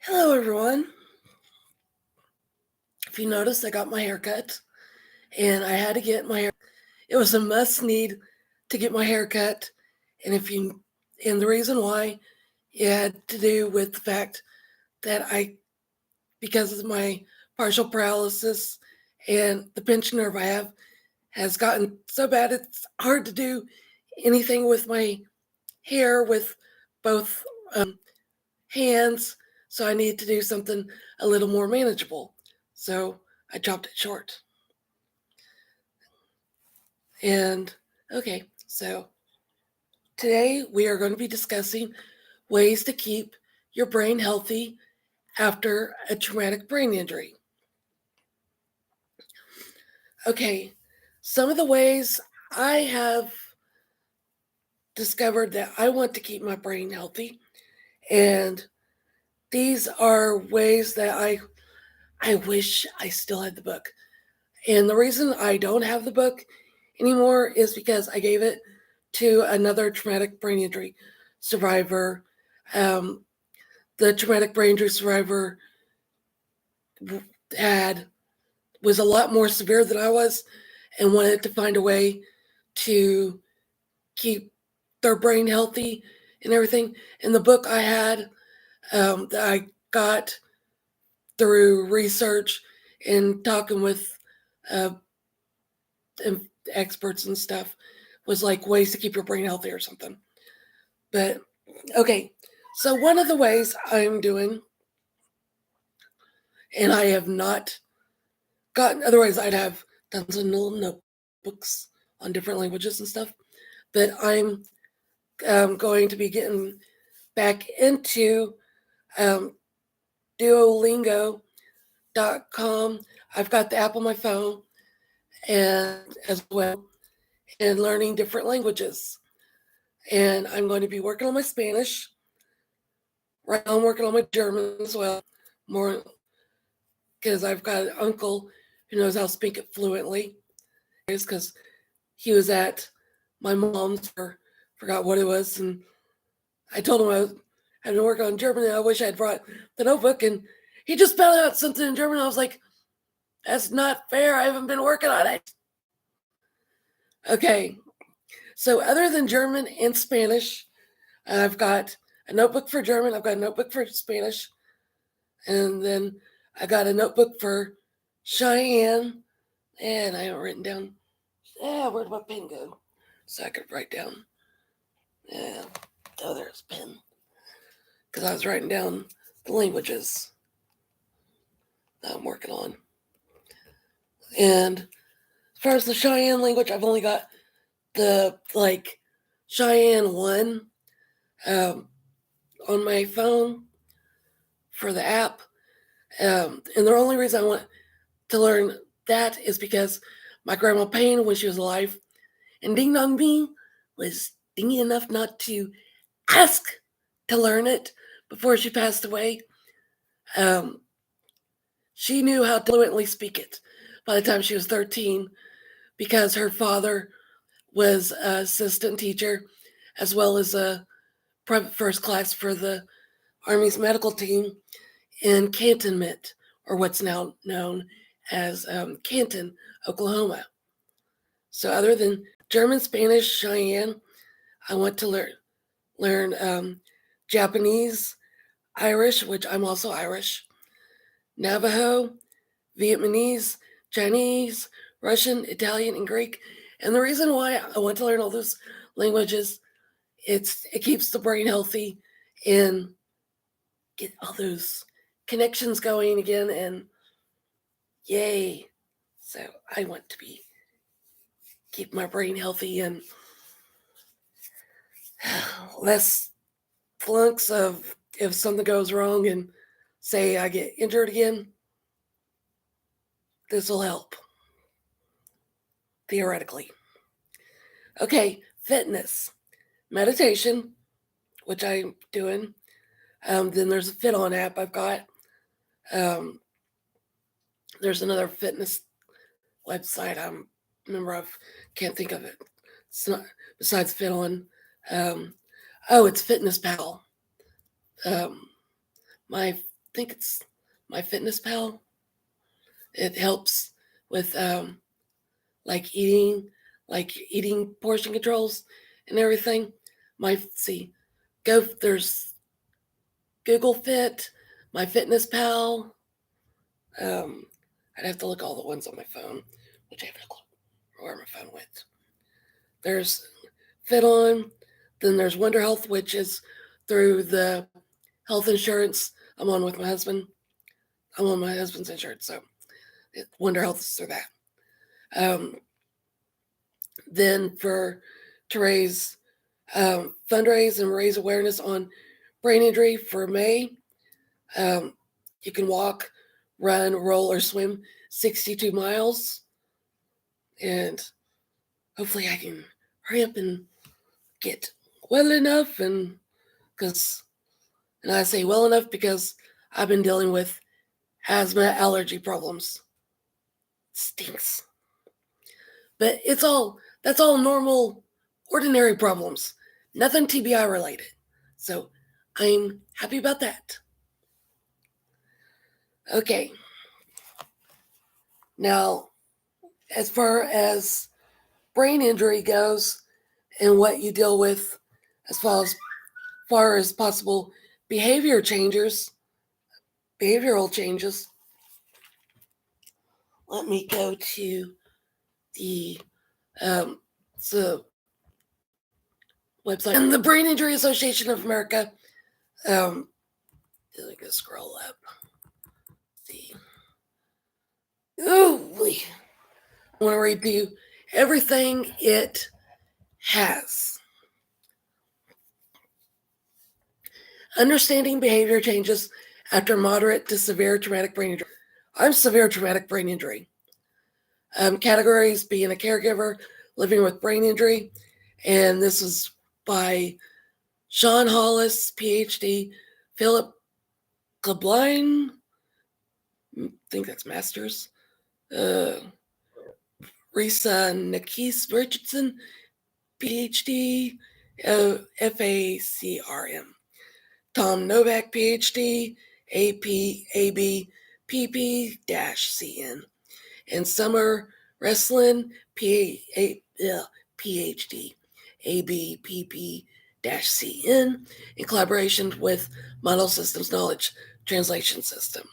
Hello, everyone. If you noticed, I got my hair cut, and I had to get my hair. It was a must need to get my hair cut, and the reason why it had to do with the fact that because of my partial paralysis and the pinched nerve I have, has gotten so bad it's hard to do anything with my hair with both hands. So I need to do something a little more manageable. So I chopped it short. And okay, so today we are going to be discussing ways to keep your brain healthy after a traumatic brain injury. Okay, some of the ways I have discovered that I want to keep my brain healthy, and these are ways that I wish I still had the book. And the reason I don't have the book anymore is because I gave it to another traumatic brain injury survivor. Um, the traumatic brain injury survivor had was a lot more severe than I was, and wanted to find a way to keep their brain healthy and everything. And the book I had that I got through research and talking with uh, experts and stuff was like ways to keep your brain healthy or something. But okay, so one of the ways I'm doing, and I have not gotten, otherwise I'd have tons of little notebooks on different languages and stuff. But I'm going to be getting back into um, Duolingo.com. I've got the app on my phone and as well, and learning different languages. And I'm going to be working on my Spanish. Right now, I'm working on my German as well, more because I've got an uncle who knows how to speak it fluently. Because he was at my mom's forgot what it was, and I told him I'd been working on German, and I wish I'd brought the notebook, and he just spelled out something in German. I was like, "That's not fair. I haven't been working on it." Okay, so other than German and Spanish, I've got a notebook for German. I've got a notebook for Spanish, and then I got a notebook for Cheyenne, and I haven't written down. Yeah, where'd my pen go? So I could write down. Yeah, oh, there's a pen. Because I was writing down the languages that I'm working on. And as far as the Cheyenne language, I've only got the Cheyenne 1 on my phone for the app. And the only reason I want to learn that is because my grandma Payne, when she was alive, and Ding Dong Bing was dingy enough not to ask to learn it before she passed away. She knew how to fluently speak it by the time she was 13 because her father was an assistant teacher as well as a private first class for the Army's medical team in Cantonment, or what's now known as Canton, Oklahoma. So other than German, Spanish, Cheyenne, I want to learn Japanese, Irish, which I'm also Irish, Navajo, Vietnamese, Chinese, Russian, Italian, and Greek. And the reason why I want to learn all those languages, it keeps the brain healthy and get all those connections going again. And yay! So I want to keep my brain healthy and less flunks of if something goes wrong and say I get injured again. This will help theoretically. Okay, fitness, meditation, which I'm doing. Then there's a Fit On app I've got. There's another fitness website. I can't think of it. It's not besides Fit On. It's Fitness Pal. My think it's my Fitness Pal. It helps with like eating portion controls and everything. My see, go there's Google Fit, my Fitness Pal. Um, I'd have to look all the ones on my phone, which I have to look where my phone went. There's Fit On, then there's Wonder Health, which is through the health insurance I'm on with my husband. I'm on my husband's insurance, so Wonder Health is through that. Um, then to raise fundraise and raise awareness on brain injury for May, um, you can walk, run, roll, or swim 62 miles, and hopefully I can hurry up and get well enough, and I say well enough because I've been dealing with asthma allergy problems. It stinks. But that's all normal, ordinary problems. Nothing TBI related. So I'm happy about that. Okay. Now, as far as brain injury goes and what you deal with as far as possible behavioral changes, let me go to the the website and the Brain Injury Association of America. Um, let me go scroll up. See. Oh, I want to read to you everything it has. Understanding behavior changes after moderate to severe traumatic brain injury. I'm severe traumatic brain injury. Categories: being a caregiver, living with brain injury, and this is by Sean Hollis, PhD, Philip Klebline, I think that's master's, Risa Nakis Richardson, PhD, FACRM, Tom Novak, PhD, AP, PP CN, and Summer Wrestling, PhD, ABPP CN, in collaboration with Model Systems Knowledge Translation Center.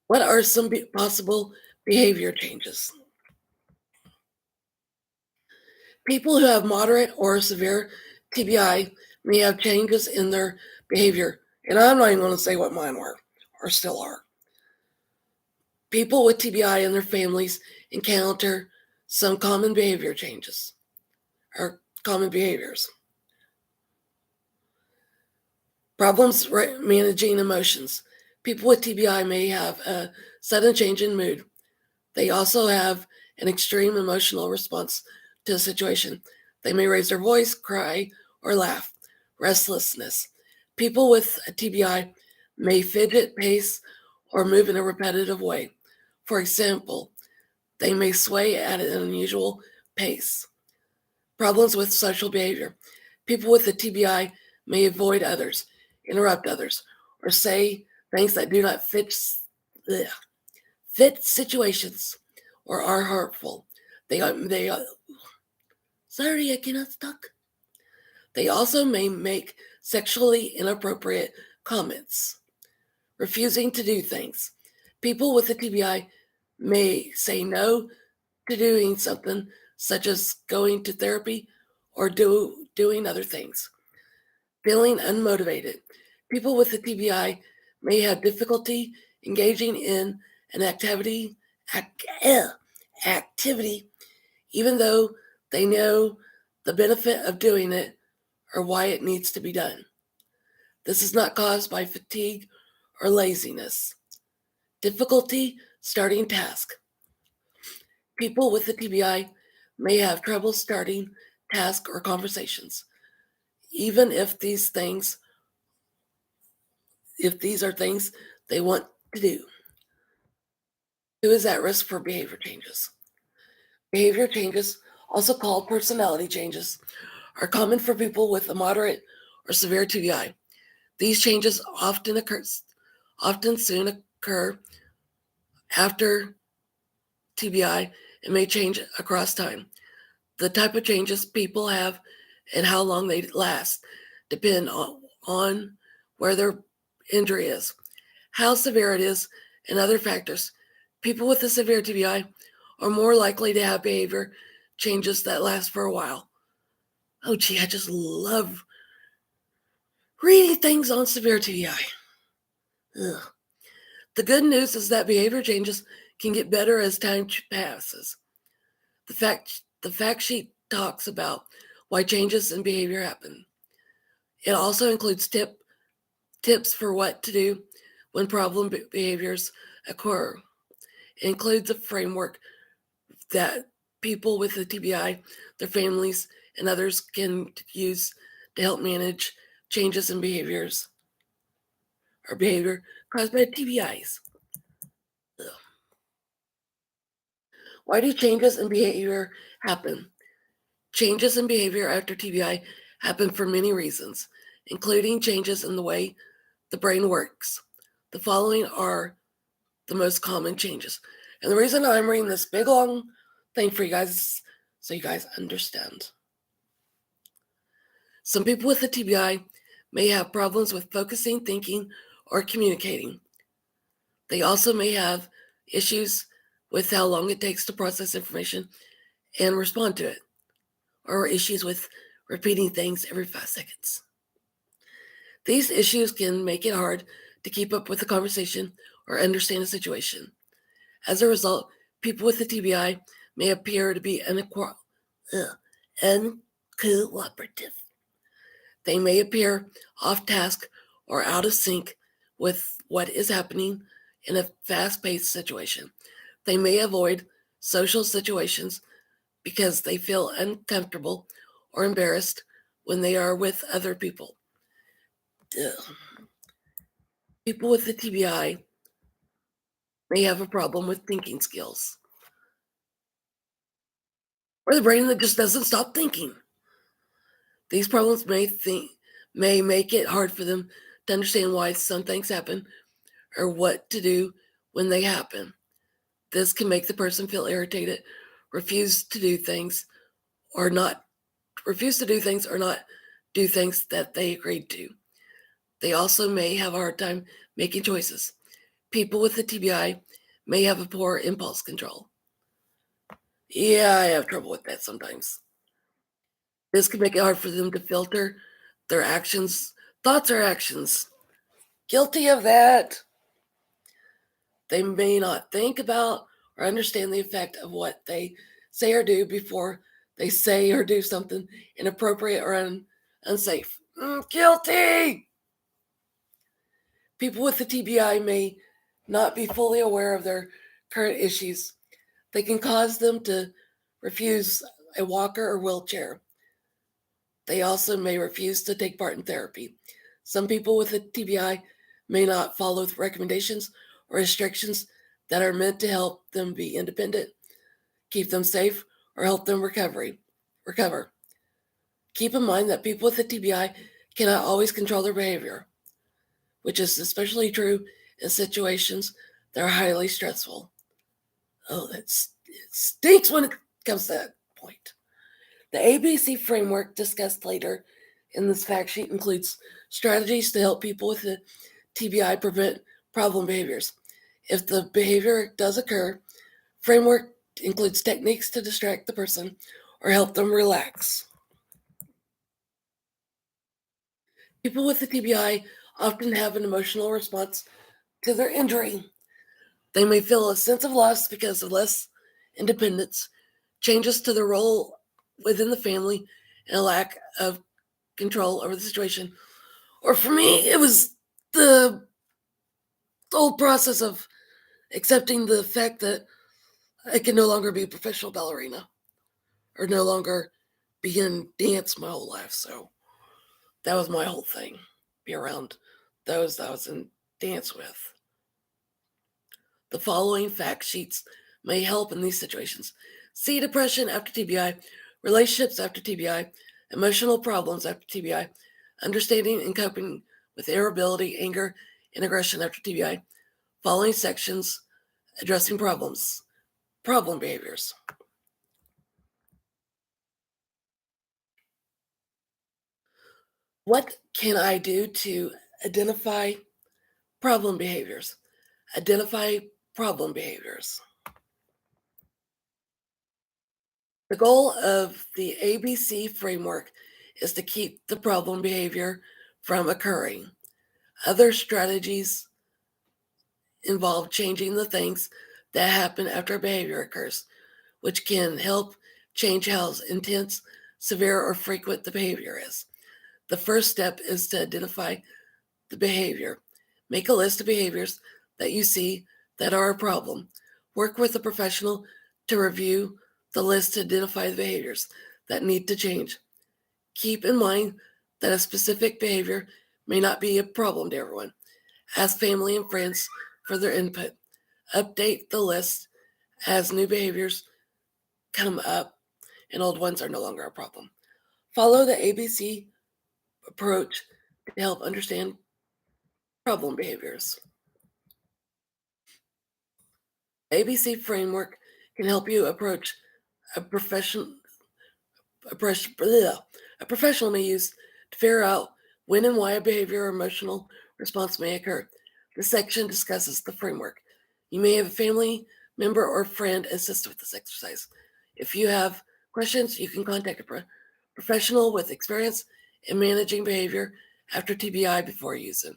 What are some possible behavior changes? People who have moderate or severe TBI may have changes in their behavior, and I'm not even going to say what mine were or still are. People with TBI and their families encounter some common behavior changes or common behaviors. Problems managing emotions. People with TBI may have a sudden change in mood. They also have an extreme emotional response to a situation. They may raise their voice, cry, or laugh. Restlessness. People with a TBI may fidget, pace, or move in a repetitive way. For example, they may sway at an unusual pace. Problems with social behavior. People with a TBI may avoid others, interrupt others, or say things that do not fit situations or are hurtful. Sorry, I cannot talk. They also may make sexually inappropriate comments, refusing to do things. People with a TBI may say no to doing something such as going to therapy or doing other things. Feeling unmotivated. People with a TBI may have difficulty engaging in an activity, even though they know the benefit of doing it or why it needs to be done. This is not caused by fatigue or laziness. Difficulty starting tasks. People with a TBI may have trouble starting tasks or conversations, even if these are things they want to do. Who is at risk for behavior changes? Behavior changes, also called personality changes, are common for people with a moderate or severe TBI. These changes often soon occur after TBI and may change across time. The type of changes people have and how long they last depend on where their injury is, how severe it is, and other factors. People with a severe TBI are more likely to have behavior changes that last for a while. Oh, gee, I just love reading things on severe TBI. Ugh. The good news is that behavior changes can get better as time passes. The fact sheet talks about why changes in behavior happen. It also includes tips for what to do when problem behaviors occur. It includes a framework that people with the TBI, their families, and others can use to help manage changes in behavior caused by TBIs. Ugh. Why do changes in behavior happen? Changes in behavior after TBI happen for many reasons, including changes in the way the brain works. The following are the most common changes. And the reason I'm reading this big long thing for you guys is so you guys understand. Some people with the TBI may have problems with focusing, thinking, or communicating. They also may have issues with how long it takes to process information and respond to it, or issues with repeating things every 5 seconds. These issues can make it hard to keep up with the conversation or understand a situation. As a result, people with the TBI may appear to be uncooperative. They may appear off task or out of sync with what is happening in a fast paced situation. They may avoid social situations because they feel uncomfortable or embarrassed when they are with other people. Ugh. People with the TBI may have a problem with thinking skills or the brain that just doesn't stop thinking. These problems may make it hard for them to understand why some things happen or what to do when they happen. This can make the person feel irritated, refuse to do things, or not refuse to do things or not do things that they agreed to. They also may have a hard time making choices. People with the TBI may have a poor impulse control. Yeah, I have trouble with that sometimes. This can make it hard for them to filter their actions, thoughts or actions. Guilty of that. They may not think about or understand the effect of what they say or do before they say or do something inappropriate or unsafe. Guilty! People with the TBI may not be fully aware of their current issues. They can cause them to refuse a walker or wheelchair. They also may refuse to take part in therapy. Some people with a TBI may not follow recommendations or restrictions that are meant to help them be independent, keep them safe, or help them recover. Keep in mind that people with a TBI cannot always control their behavior, which is especially true in situations that are highly stressful. Oh, it stinks when it comes to that point. The ABC framework discussed later in this fact sheet includes strategies to help people with the TBI prevent problem behaviors. If the behavior does occur, framework includes techniques to distract the person or help them relax. People with the TBI often have an emotional response to their injury. They may feel a sense of loss because of less independence, changes to their role within the family, and a lack of control over the situation. Or for me, it was the whole process of accepting the fact that I can no longer be a professional ballerina or no longer be in dance my whole life. So that was my whole thing. Be around those that I was in dance with. The following fact sheets may help in these situations. See depression after TBI, relationships after TBI, emotional problems after TBI, Understanding and coping with irritability, anger, and aggression after TBI. Following sections addressing problem behaviors. What can I do to identify problem behaviors? Identify problem behaviors. The goal of the ABC framework is to keep the problem behavior from occurring. Other strategies involve changing the things that happen after a behavior occurs, which can help change how intense, severe, or frequent the behavior is. The first step is to identify the behavior. Make a list of behaviors that you see that are a problem. Work with a professional to review the list to identify the behaviors that need to change. Keep in mind that a specific behavior may not be a problem to everyone. Ask family and friends for their input. Update the list as new behaviors come up and old ones are no longer a problem. Follow the ABC approach to help understand problem behaviors. ABC framework can help you approach a profession a professional may use to figure out when and why a behavior or emotional response may occur. The section discusses the framework. You may have a family member or friend assist with this exercise. If you have questions, you can contact a professional with experience in managing behavior after TBI before using.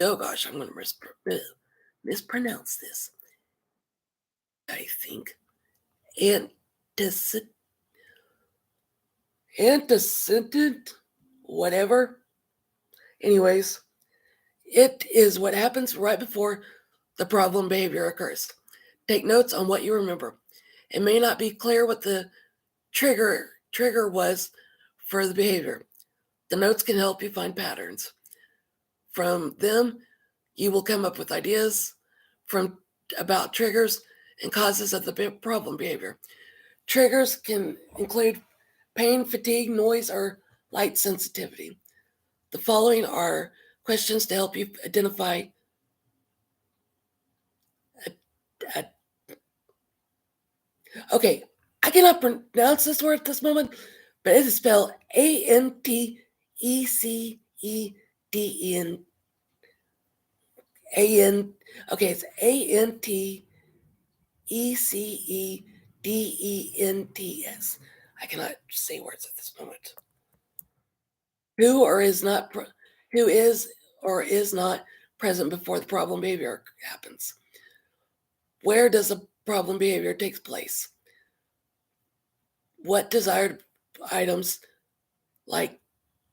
Oh gosh, I'm going to mispronounce this. I think antecedent, antecedent, whatever. Anyways, it is what happens right before the problem behavior occurs. Take notes on what you remember. It may not be clear what the trigger was for the behavior. The notes can help you find patterns. From them, you will come up with ideas from about triggers and causes of the problem behavior. Triggers can include pain, fatigue, noise, or light sensitivity. The following are questions to help you identify a. Okay, I cannot pronounce this word at this moment, but it is spelled Antecedent. Okay, it's Antecedents. I cannot say words at this moment. Who or is not who is or is not present before the problem behavior happens? Where does the problem behavior take place? What desired items like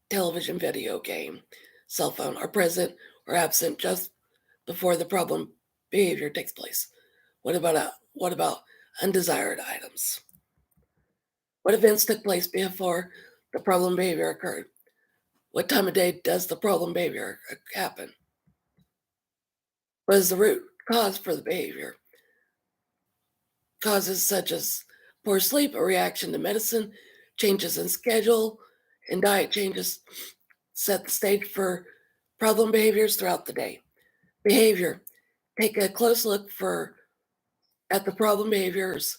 television, video game, cell phone are present or absent just before the problem behavior takes place? What about undesired items? What events took place before the problem behavior occurred? What time of day does the problem behavior happen? What is the root cause for the behavior? Causes such as poor sleep, a reaction to medicine, changes in schedule, and diet changes set the stage for problem behaviors throughout the day. Behavior. Take a close look at the problem behaviors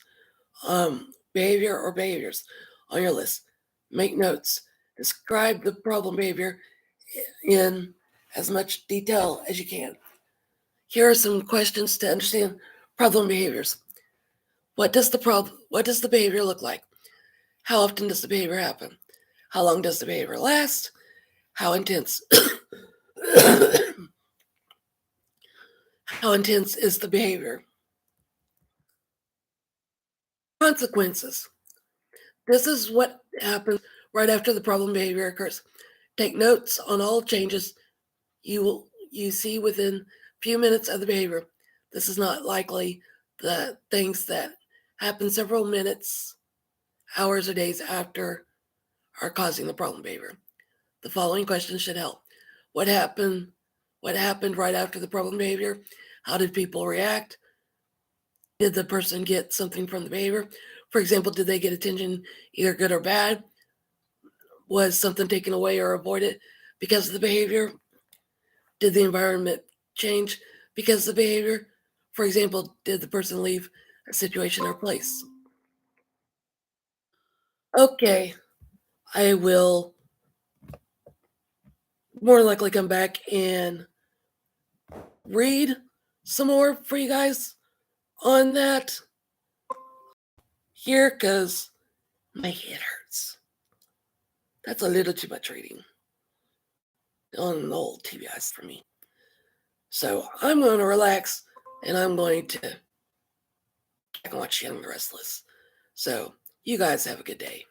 on your list. Make notes. Describe the problem behavior in as much detail as you can. Here are some questions to understand problem behaviors. What does the behavior look like? How often does the behavior happen? How long does the behavior last? How intense how intense is the behavior? Consequences. This is what happens right after the problem behavior occurs. Take notes on all changes you see within a few minutes of the behavior. This is not likely the things that happen several minutes, hours, or days after are causing the problem behavior. The following questions should help. What happened? What happened right after the problem behavior? How did people react? Did the person get something from the behavior? For example, did they get attention, either good or bad? Was something taken away or avoided because of the behavior? Did the environment change because of the behavior? For example, did the person leave a situation or place? Okay, I will more likely come back and read some more for you guys on that here because my head hurts. That's a little too much reading on the old TBIs for me. So I'm going to relax and I'm going to watch Young and the Restless. So you guys have a good day.